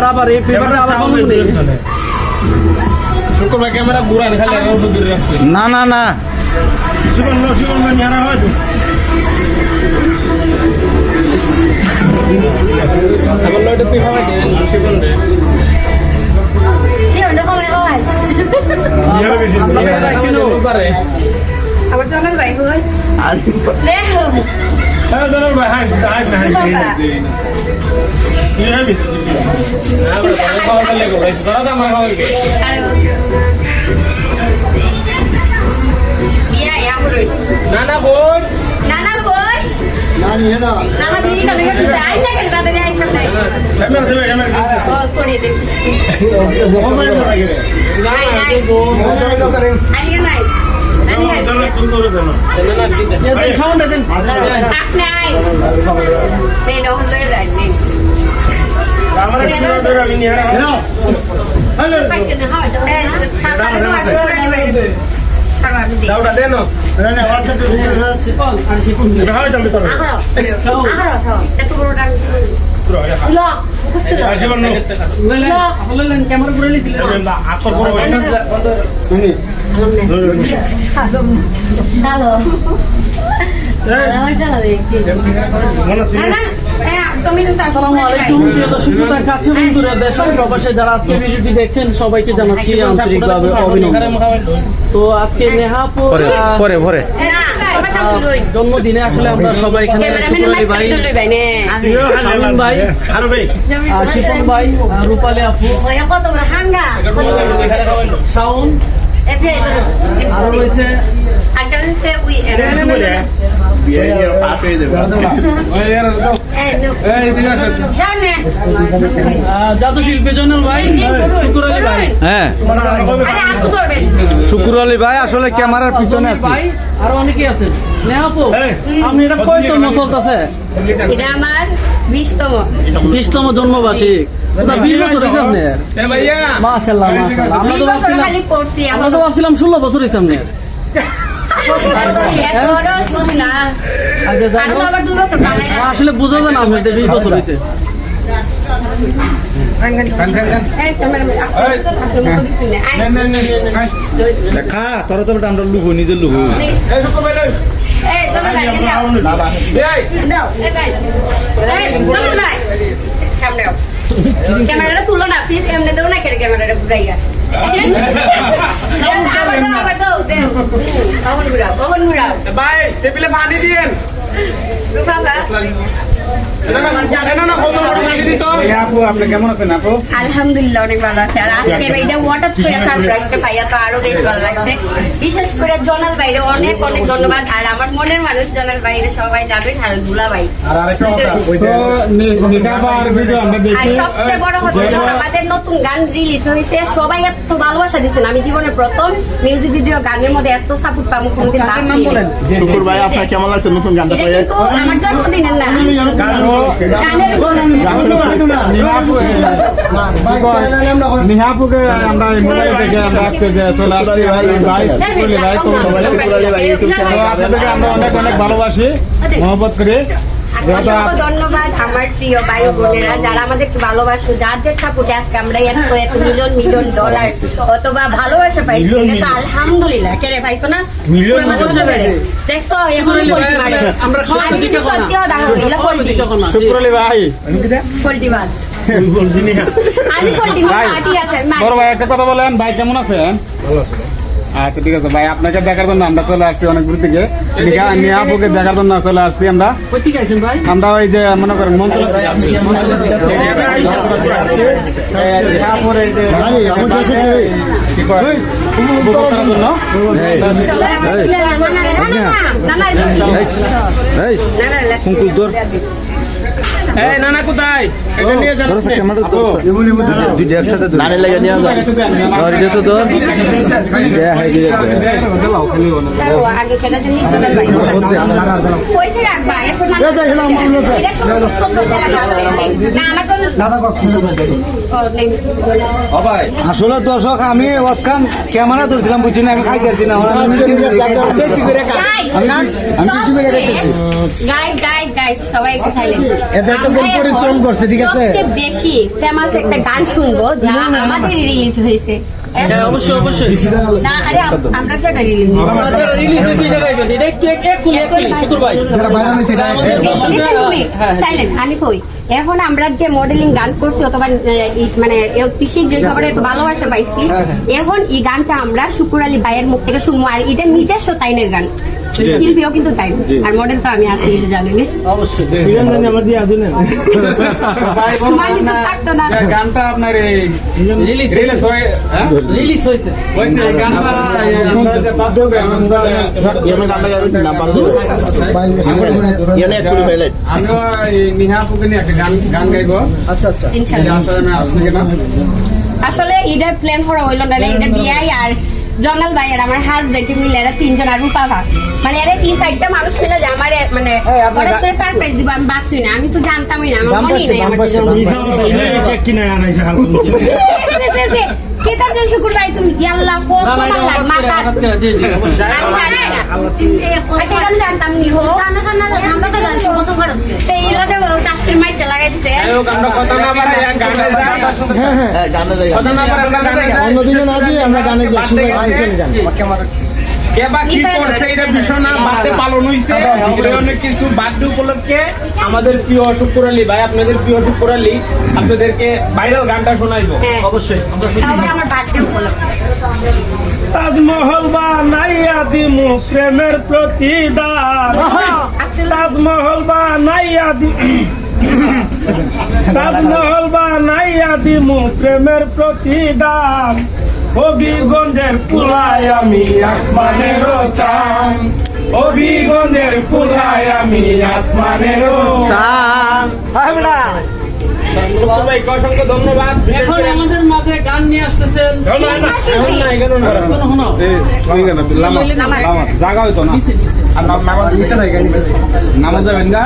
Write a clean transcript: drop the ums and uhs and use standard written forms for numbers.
আবার এই পেপারটা আবার কম নেই শুক্রবার ক্যামেরা বুড়া দেখালে না না না আবার জঙ্গল ভাই হই নানা বোন নানা কই নানা দিদি কানে গেছে আই না কেন তাদের আই সব নাই ও সরি দে নাই নাই আনি নাই সাউন্ড দেন আপনি আই নেই না হলো যাই নেই পাইতে না হয় তো দাউডা দেন না শিপল আর শিপল হয় জলদি করো আহারো এত বড় ডাক ল বুঝতে ল জীবন বললেন ক্যামেরা পুরো নিছিল আকর বড় তুমি হ্যালো আসসালামু আলাইকুম প্রিয় দর্শক শ্রোতা কাছে বন্ধুরা দেশ ও প্রবাসে যারা আজকে ভিডিওটি দেখছেন সবাইকে জানাচ্ছি আন্তরিকভাবে অভিনন্দন। তো আজকে নেহাপুর পরে জন্মদিনে আসলে আমরা সবাই এখানে শুকুরআলী ভাই, শামিম ভাই, শিপন ভাই, রূপালী আপু, শাওন আর রয়েছে জাদু শিল্পী জয়নাল ভাই, শুকুরআলী ভাই, হ্যাঁ শুকুরআলী ভাই আসলে ক্যামেরার পিছনে আছে ভাই আর অনেকেই আছেন। নেহাপু আপনি এটা কয়তম চলতেছে? এটা আমার 20তম জন্মবার্ষিক। 20 বছর হয়েছে আপনার? মাশাআল্লাহ মাশাআল্লাহ। আমরা তো ভাবছিলাম 16 বছর হয়েছে আপনার। আসলে বোঝা যায় না আপনার 20 বছর হয়েছে। খা তোর তো আমরা লুবো নিজের লুবো ক্যামেরাটা তুলো না প্লিজ, এমনি দেও না কেন ক্যামেরাটা ঘুরাইয়া আবার দাও দেও কখন ঘুরাও ভাই টেবিলে পানি দিয়েন। আপনি কেমন আছেন আপু? আলহামদুলিল্লাহ অনেক ভালো আছে। আর আজকের এইটা ওয়াটার করে সারপ্রাইজটা পাইয়া তো আরো বেশ ভালো লাগছে। বিশেষ করে জনাল বাইরে অনেক অনেক ধন্যবাদ। আর আমার মনের মানুষ জনাল বাইরে সবাই যাবে আর দুলা ভাই। আর আরেকটা কথা আর সবচেয়ে বড় কথা হলো আমাদের নতুন গান রিলিজ হয়েছে, সবাই এত ভালোবাসা দিচ্ছেন। আমি জীবনে প্রথম মিউজিক ভিডিও গানের মধ্যে এত সাপোর্ট পাবো কোনদিন ভাবছি। শুকুর ভাই আপনার কেমন লাগছে নতুন গানটা? এটা কিন্তু আমার জন্মদিনের না, নিহাপুকে আমরা মোবাইল থেকে আমরা আজকে চলে আসছি ভাই শুকুরআলী ভাই, আপনাদেরকে আমরা অনেক অনেক ভালোবাসি, মহব্বত করি। অসংখ্য ধন্যবাদ আমার প্রিয় ভাই বোনেরা যারা আমাদেরকে ভালোবাসো, যাদের সাপোর্টে আজকে আমরা এত এত মিলিয়ন মিলিয়ন ডলার অথবা ভালোবাসা পাইছি। এটা তো আলহামদুলিল্লাহ। কে রে পাইছো না দেখছো এখন আমরা শুকুরআলী ভাই বড় ভাই একটা কথা বলেন, ভাই কেমন আছেন? ভালো আছেন? আচ্ছা ঠিক আছে ভাই, আপনাকে দেখার জন্য আমরা চলে আসছি অনেক দূর থেকে। নিহাপুকে দেখার জন্য চলে আসছি আমরা। আমরা ওই যে মনে করেন মন্ত্র এই নানা কোথায় এটা নিয়ে যান নানি লাগে নিয়ে যাও এটা তো তোর তারও আগে কেনা জন্য চলে ভাই পয়সা রাখবা এখন না এটা সব টাকা আছে না আমার কোন ও নেই আসলে দর্শক আমি ওখান ক্যামেরা ধরছিলাম বুঝছি না আমি খাইতেছি না বেশি করে গাইস সবাই একটু সাইলেন্ট পরিশ্রম করছে ঠিক আছে সবচেয়ে বেশি ফেমাস একটা গান শুনবো যা আমাদের রিলিজ হয়েছে হ্যাঁ, অবশ্যই অবশ্যই না আরে আমরা যেটা রিলিজ যারা রিলিজ হয়েছে এটা গাইবেন এটা একটু এক কুলি শুকুর ভাই সাইলেন্ট আমি কই এখন আমরা যে মডেলিং গান করছি অথবা মানে ঐতিহ্যিক যে সবার এত ভালোবাসা পাইছি এখন এই গানটা আমরা শুকুর আলী ভাইয়ের মুখ থেকে শুনবো আর এটা নিজস্ব তাইনের গান শিল্পীও কিন্তু তাই আর মডেল তো আমি আছি এটা জানেন অবশ্যই থাকতো না গানটা আপনার এই রিলিজ রিলিজ হয়ে হ্যাঁ রিলিজ হয়েছে হয়েছে এই গানটা আমরা যে ফার্স্ট হবে গানটা গাইবেন না পারো আমিও এই নিহা আপুকে নিয়ে একটা গান গাইবো ইনশাআল্লাহ আসলে আমি আসছি কিনা আসলে ঈদের প্ল্যান করা হইল না ঈদের বিয়াই আর জনাল ভাই আর আমার হাজবেন্ড মিলে এরা তিনজন আর রূপা ভাগ মানে এরা এই সাইডটা মানুষ মিলে যে আমার মানে সারপ্রাইজ দিব আমি ভাবছি না আমি তো জানতামই না আমার মনে নেই আমার কেতার জন্য শুকুর ভাই তুমি ইয়াল্লাহ কোস মাল্লাহ মাথা জি জি অবশ্যই আমি জানি না আচ্ছা গান জানতাম নি হো গান আমরা তো জানছি কত খরচ এই লাগে কাস্টমার মাইটা লাগাই দিছে আয়ো গানটা কথা না পারে গানটা যায় হ্যাঁ গানে যাই কথা না পারে আমরা গানে যাই অন্যদিনে না যে আমরা গানে যাই শুনে চলে যান কেবা কি করছে এটা বিষয় না বার্থডে পালন হইছে এই অনেক কিছু বার্থডে উপলক্ষে আমাদের প্রিয় শুকুর আলী ভাই আপনাদের প্রিয় শুকুর আলী আপনাদেরকে ভাইরাল গানটা শোনাইবো হ্যাঁ অবশ্যই তারপরে আমার বার্থডে উপলক্ষে তাজমহল বানাইয়া দিমু প্রেমের প্রতিদান তাজমহল বানাইয়া তাজমহল বানাইয়া দিমু প্রেমের প্রতিদান হবিগঞ্জের পুলায় আমি আসমানেরও চাঁদ হবিগঞ্জের পুলায় আমি আসমানেরও চাঁদ ভাই অসংখ্য ধন্যবাদ এখন আমাদের মাঝে গান নিয়ে আসতেছেন জায়গা হইতো না নিচে নিচে নামাজ যাবেন গা